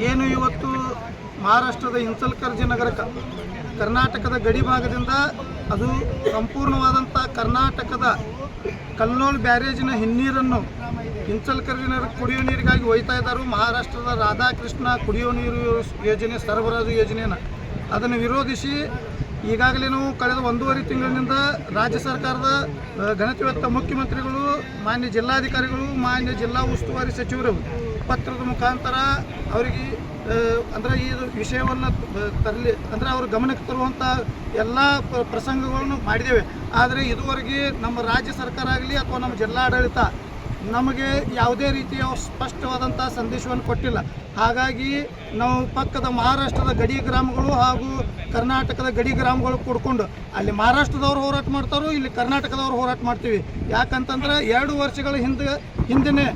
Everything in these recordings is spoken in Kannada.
ಏನು ಇವತ್ತು ಮಹಾರಾಷ್ಟ್ರದ ಇಂಚಲಕರ್ಜಿ ನಗರಕ್ಕೆ ಕರ್ನಾಟಕದ ಗಡಿ ಭಾಗದಿಂದ ಅದು ಸಂಪೂರ್ಣವಾದಂಥ ಕರ್ನಾಟಕದ ಕಲ್ಲೋಳ್ ಬ್ಯಾರೇಜಿನ ಹಿನ್ನೀರನ್ನು ಇಂಚಲಕರ್ಜಿ ನಗರಕ್ಕೆ ಕುಡಿಯೋ ನೀರಿಗಾಗಿ ಒಯ್ತಾ ಇದ್ದಾರೆ. ಮಹಾರಾಷ್ಟ್ರದ ರಾಧಾಕೃಷ್ಣ ಕುಡಿಯೋ ನೀರು ಯೋಜನೆ ಸರಬರಾಜು ಯೋಜನೆಯನ್ನು ಅದನ್ನು ವಿರೋಧಿಸಿ ಈಗಾಗಲೇ ನಾವು ಕಳೆದ 1.5 ತಿಂಗಳಿನಿಂದ ರಾಜ್ಯ ಸರ್ಕಾರದ ಗಣತಿವೆತ್ತ ಮುಖ್ಯಮಂತ್ರಿಗಳು, ಮಾನ್ಯ ಜಿಲ್ಲಾಧಿಕಾರಿಗಳು, ಮಾನ್ಯ ಜಿಲ್ಲಾ ಉಸ್ತುವಾರಿ ಸಚಿವರು ಪತ್ರದ ಮುಖಾಂತರ ಅವರಿಗೆ ಅಂದರೆ ಈ ವಿಷಯವನ್ನು ಅವರ ಗಮನಕ್ಕೆ ತರುವಂಥ ಎಲ್ಲ ಪ್ರಸಂಗಗಳನ್ನು ಮಾಡಿದ್ದೇವೆ. ಆದರೆ ಇದುವರೆಗೆ ನಮ್ಮ ರಾಜ್ಯ ಸರ್ಕಾರ ಆಗಲಿ ಅಥವಾ ನಮ್ಮ ಜಿಲ್ಲಾಡಳಿತ ನಮಗೆ ಯಾವುದೇ ರೀತಿಯ ಸ್ಪಷ್ಟವಾದಂಥ ಸಂದೇಶವನ್ನು ಕೊಟ್ಟಿಲ್ಲ. ಹಾಗಾಗಿ ನಾವು ಪಕ್ಕದ ಮಹಾರಾಷ್ಟ್ರದ ಗಡಿ ಗ್ರಾಮಗಳು ಹಾಗೂ ಕರ್ನಾಟಕದ ಗಡಿ ಗ್ರಾಮಗಳು ಕೂಡ್ಕೊಂಡು ಅಲ್ಲಿ ಮಹಾರಾಷ್ಟ್ರದವ್ರು ಹೋರಾಟ ಮಾಡ್ತಾರೋ, ಇಲ್ಲಿ ಕರ್ನಾಟಕದವ್ರು ಹೋರಾಟ ಮಾಡ್ತೀವಿ. ಯಾಕಂತಂದ್ರೆ 2 ವರ್ಷಗಳ ಹಿಂದೆ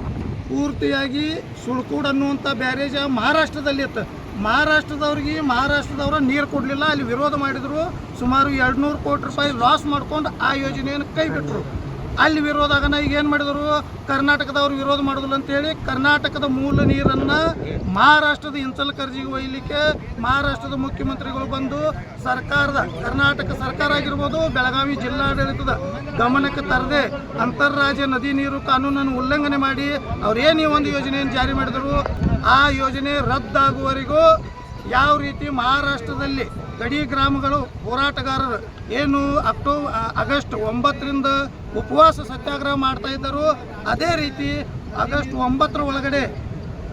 ಪೂರ್ತಿಯಾಗಿ ಸುಳ್ಕೂಡ್ ಅನ್ನುವಂಥ ಬ್ಯಾರೇಜ್ ಮಹಾರಾಷ್ಟ್ರದಲ್ಲಿ ಇತ್ತು. ಮಹಾರಾಷ್ಟ್ರದವ್ರ ನೀರು ಕೊಡಲಿಲ್ಲ, ಅಲ್ಲಿ ವಿರೋಧ ಮಾಡಿದರು. ಸುಮಾರು 200 ಕೋಟಿ ರೂಪಾಯಿ ಲಾಸ್ ಮಾಡ್ಕೊಂಡು ಆ ಯೋಜನೆಯನ್ನು ಕೈ ಬಿಟ್ಟರು. ಅಲ್ಲಿ ವಿರೋಧ ಆಗನ ಈಗ ಏನು ಮಾಡಿದರು, ಕರ್ನಾಟಕದವ್ರು ವಿರೋಧ ಮಾಡೋದಿಲ್ಲ ಅಂತೇಳಿ ಕರ್ನಾಟಕದ ಮೂಲ ನೀರನ್ನು ಮಹಾರಾಷ್ಟ್ರದ ಇಂಚಲಕರ್ಜಿಗೆ ಒಯ್ಯಲಿಕ್ಕೆ ಮಹಾರಾಷ್ಟ್ರದ ಮುಖ್ಯಮಂತ್ರಿಗಳು ಬಂದು ಕರ್ನಾಟಕ ಸರ್ಕಾರ ಆಗಿರ್ಬೋದು, ಬೆಳಗಾವಿ ಜಿಲ್ಲಾಡಳಿತದ ಗಮನಕ್ಕೆ ತರದೆ ಅಂತಾರಾಜ್ಯ ನದಿ ನೀರು ಕಾನೂನನ್ನು ಉಲ್ಲಂಘನೆ ಮಾಡಿ ಅವರೇನು ಈ ಒಂದು ಯೋಜನೆಯನ್ನು ಜಾರಿ ಮಾಡಿದರು. ಆ ಯೋಜನೆ ರದ್ದಾಗುವವರೆಗೂ ಯಾವ ರೀತಿ ಮಹಾರಾಷ್ಟ್ರದಲ್ಲಿ ಗಡಿ ಗ್ರಾಮಗಳು ಹೋರಾಟಗಾರರು ಏನು ಆಗಸ್ಟ್ 9ರಿಂದ ಉಪವಾಸ ಸತ್ಯಾಗ್ರಹ ಮಾಡ್ತಾ ಇದ್ದರು, ಅದೇ ರೀತಿ ಆಗಸ್ಟ್ 9ರ ಒಳಗಡೆ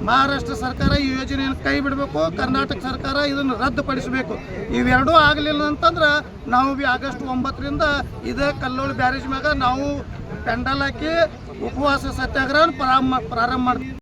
ಮಹಾರಾಷ್ಟ್ರ ಸರ್ಕಾರ ಈ ಯೋಜನೆಯನ್ನು ಕೈ ಬಿಡಬೇಕು, ಕರ್ನಾಟಕ ಸರ್ಕಾರ ಇದನ್ನು ರದ್ದುಪಡಿಸಬೇಕು. ಇವೆರಡೂ ಆಗಲಿಲ್ಲ ಅಂತಂದ್ರೆ ನಾವು ಆಗಸ್ಟ್ 9ರಿಂದ ಇದೇ ಕಲ್ಲೋಳ್ ಬ್ಯಾರೇಜ್ ಮ್ಯಾಗ ನಾವು ಪೆಂಡಲ್ ಹಾಕಿ ಉಪವಾಸ ಸತ್ಯಾಗ್ರಹ ಪ್ರಾರಂಭ ಮಾಡ್ತೀವಿ.